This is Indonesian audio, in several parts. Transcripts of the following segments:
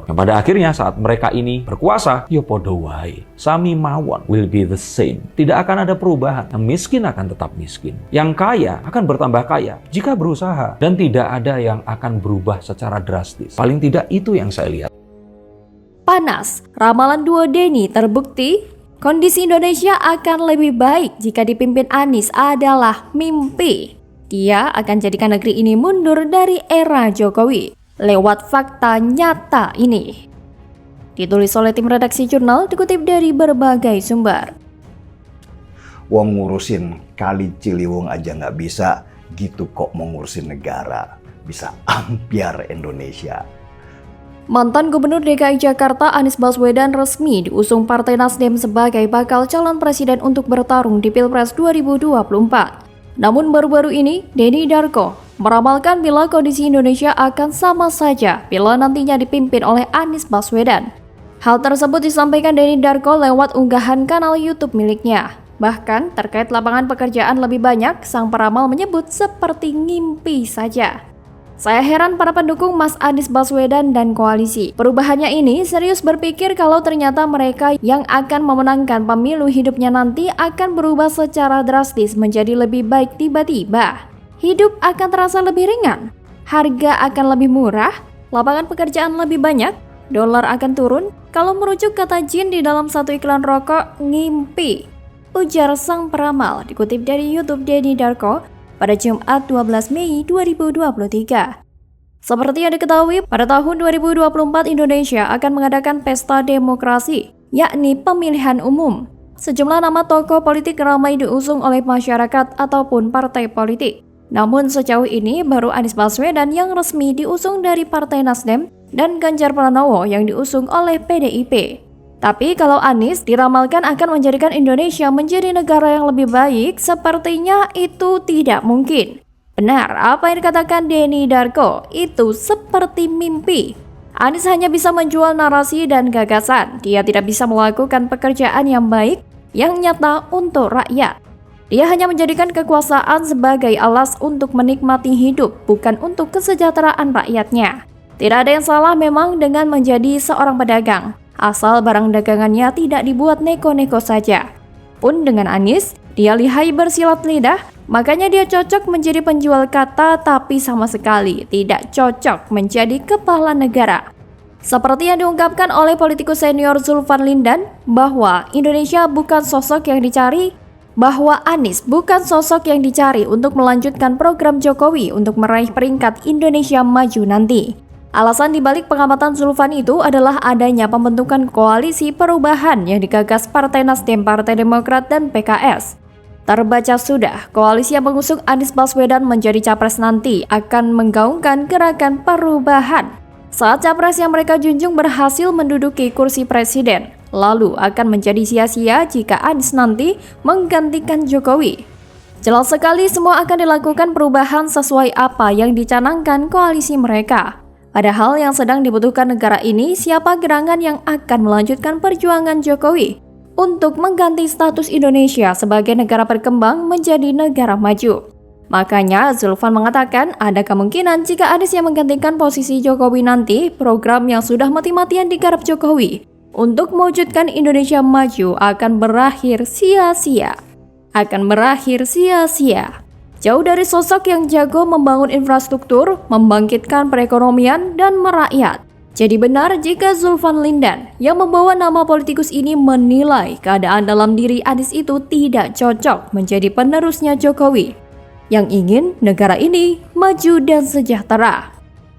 Yang pada akhirnya saat mereka ini berkuasa, yo podo wae. Sami mawon will be the same. Tidak akan ada perubahan. Yang miskin akan tetap miskin. Yang kaya akan bertambah kaya jika berusaha. Dan tidak ada yang akan berubah secara drastis. Paling tidak itu yang saya lihat. Panas, ramalan duo Denny terbukti. Kondisi Indonesia akan lebih baik jika dipimpin Anies adalah mimpi. Dia akan jadikan negeri ini mundur dari era Jokowi lewat fakta nyata ini. Ditulis oleh tim redaksi jurnal, dikutip dari berbagai sumber. Wong ngurusin Kali Ciliwung aja nggak bisa, gitu kok mau ngurusin negara. Bisa ampiar Indonesia. Mantan Gubernur DKI Jakarta Anies Baswedan resmi diusung Partai Nasdem sebagai bakal calon presiden untuk bertarung di Pilpres 2024. Namun baru-baru ini, Denny Darko meramalkan bila kondisi Indonesia akan sama saja bila nantinya dipimpin oleh Anies Baswedan. Hal tersebut disampaikan Denny Darko lewat unggahan kanal YouTube miliknya. Bahkan terkait lapangan pekerjaan lebih banyak, sang peramal menyebut seperti ngimpi saja. Saya heran para pendukung Mas Anies Baswedan dan koalisi. Perubahannya ini serius berpikir kalau ternyata mereka yang akan memenangkan pemilu hidupnya nanti akan berubah secara drastis menjadi lebih baik tiba-tiba. Hidup akan terasa lebih ringan, harga akan lebih murah, lapangan pekerjaan lebih banyak, dolar akan turun. Kalau merujuk kata Jin di dalam satu iklan rokok, ngimpi, ujar sang peramal, dikutip dari YouTube Denny Darko pada Jumat 12 Mei 2023. Seperti yang diketahui, pada tahun 2024 Indonesia akan mengadakan pesta demokrasi, yakni pemilihan umum. Sejumlah nama tokoh politik ramai diusung oleh masyarakat ataupun partai politik. Namun sejauh ini baru Anies Baswedan yang resmi diusung dari Partai Nasdem dan Ganjar Pranowo yang diusung oleh PDIP. Tapi kalau Anies diramalkan akan menjadikan Indonesia menjadi negara yang lebih baik, sepertinya itu tidak mungkin. Benar, apa yang dikatakan Denny Darko itu seperti mimpi. Anies hanya bisa menjual narasi dan gagasan. Dia tidak bisa melakukan pekerjaan yang baik, yang nyata untuk rakyat. Dia hanya menjadikan kekuasaan sebagai alas untuk menikmati hidup, bukan untuk kesejahteraan rakyatnya. Tidak ada yang salah memang dengan menjadi seorang pedagang, asal barang dagangannya tidak dibuat neko-neko saja. Pun dengan Anies, dia lihai bersilat lidah, makanya dia cocok menjadi penjual kata tapi sama sekali tidak cocok menjadi kepala negara. Seperti yang diungkapkan oleh politikus senior Zulfan Lindan, bahwa Indonesia bukan sosok yang dicari, bahwa Anies bukan sosok yang dicari untuk melanjutkan program Jokowi untuk meraih peringkat Indonesia maju nanti. Alasan dibalik pengamatan Zulfan itu adalah adanya pembentukan koalisi perubahan yang digagas Partai Nasdem, Partai Demokrat, dan PKS. Terbaca sudah, koalisi yang mengusung Anies Baswedan menjadi capres nanti akan menggaungkan gerakan perubahan. Saat capres yang mereka junjung berhasil menduduki kursi presiden, lalu akan menjadi sia-sia jika Anies nanti menggantikan Jokowi. Jelas sekali semua akan dilakukan perubahan sesuai apa yang dicanangkan koalisi mereka. Padahal yang sedang dibutuhkan negara ini siapa gerangan yang akan melanjutkan perjuangan Jokowi untuk mengganti status Indonesia sebagai negara berkembang menjadi negara maju. Makanya Zulfan mengatakan ada kemungkinan jika Anies yang menggantikan posisi Jokowi nanti, program yang sudah mati-matian digarap Jokowi untuk mewujudkan Indonesia maju akan berakhir sia-sia. Jauh dari sosok yang jago membangun infrastruktur, membangkitkan perekonomian, dan merakyat. Jadi benar jika Zulfan Lindan yang membawa nama politikus ini menilai keadaan dalam diri Anies itu tidak cocok menjadi penerusnya Jokowi yang ingin negara ini maju dan sejahtera.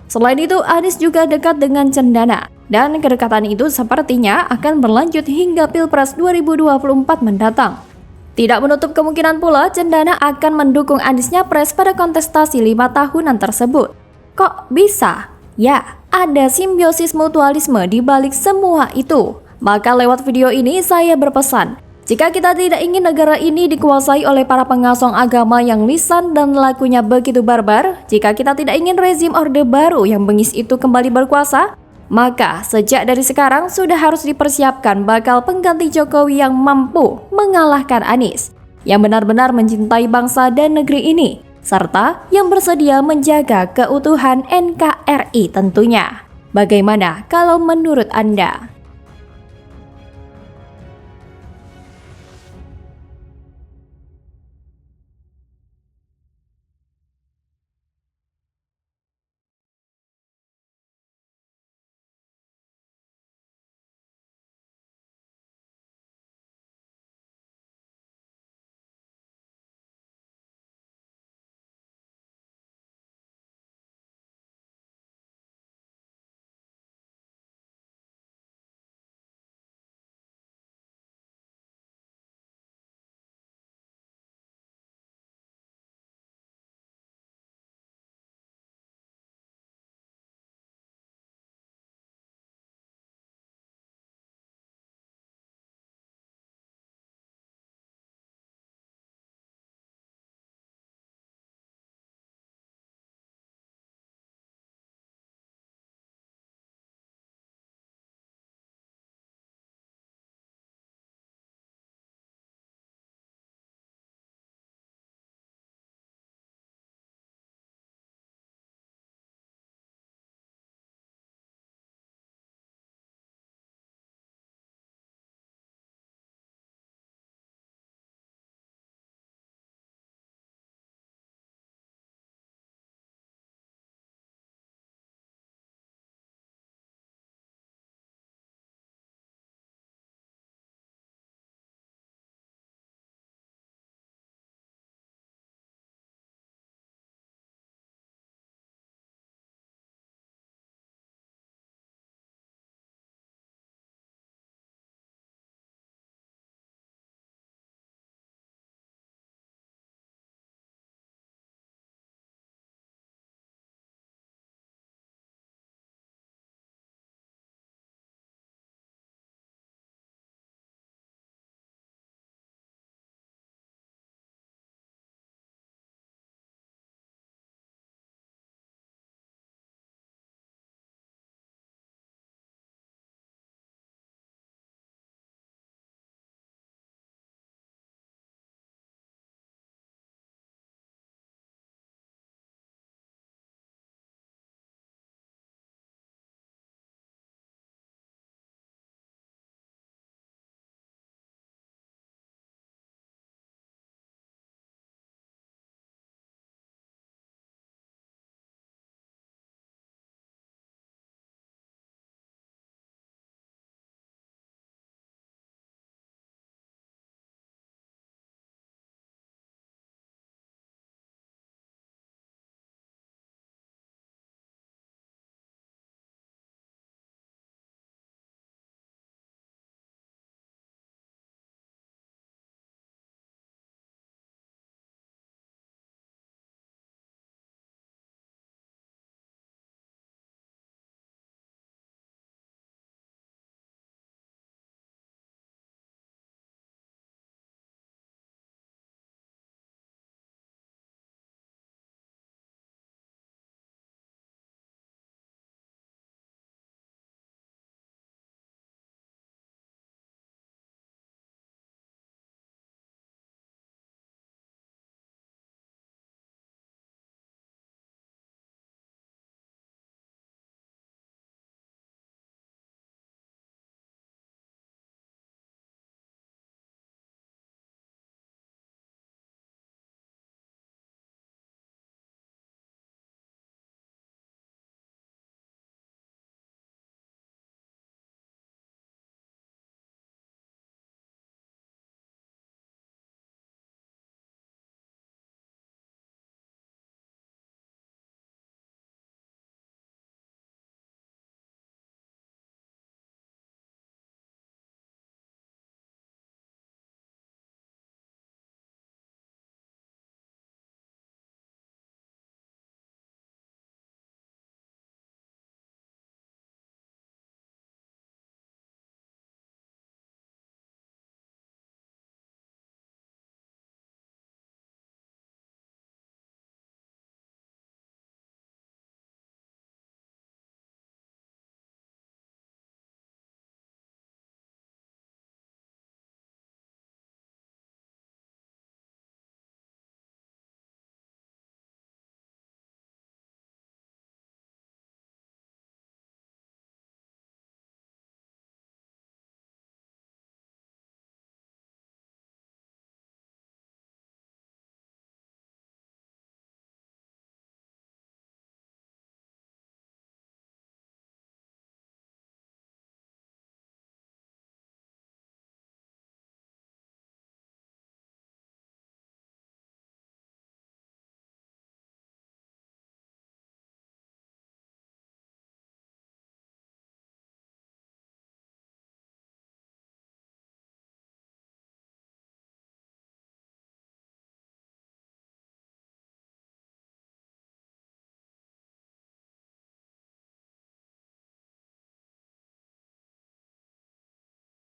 Selain itu, Anies juga dekat dengan Cendana, dan kedekatan itu sepertinya akan berlanjut hingga Pilpres 2024 mendatang. Tidak menutup kemungkinan pula Cendana akan mendukung Anies nyapres pada kontestasi 5 tahunan tersebut. Kok bisa? Ya, ada simbiosis mutualisme di balik semua itu. Maka lewat video ini saya berpesan, jika kita tidak ingin negara ini dikuasai oleh para pengasong agama yang lisan dan lakunya begitu barbar, jika kita tidak ingin rezim Orde Baru yang bengis itu kembali berkuasa, maka sejak dari sekarang sudah harus dipersiapkan bakal pengganti Jokowi yang mampu mengalahkan Anies, yang benar-benar mencintai bangsa dan negeri ini, serta yang bersedia menjaga keutuhan NKRI tentunya. Bagaimana kalau menurut Anda?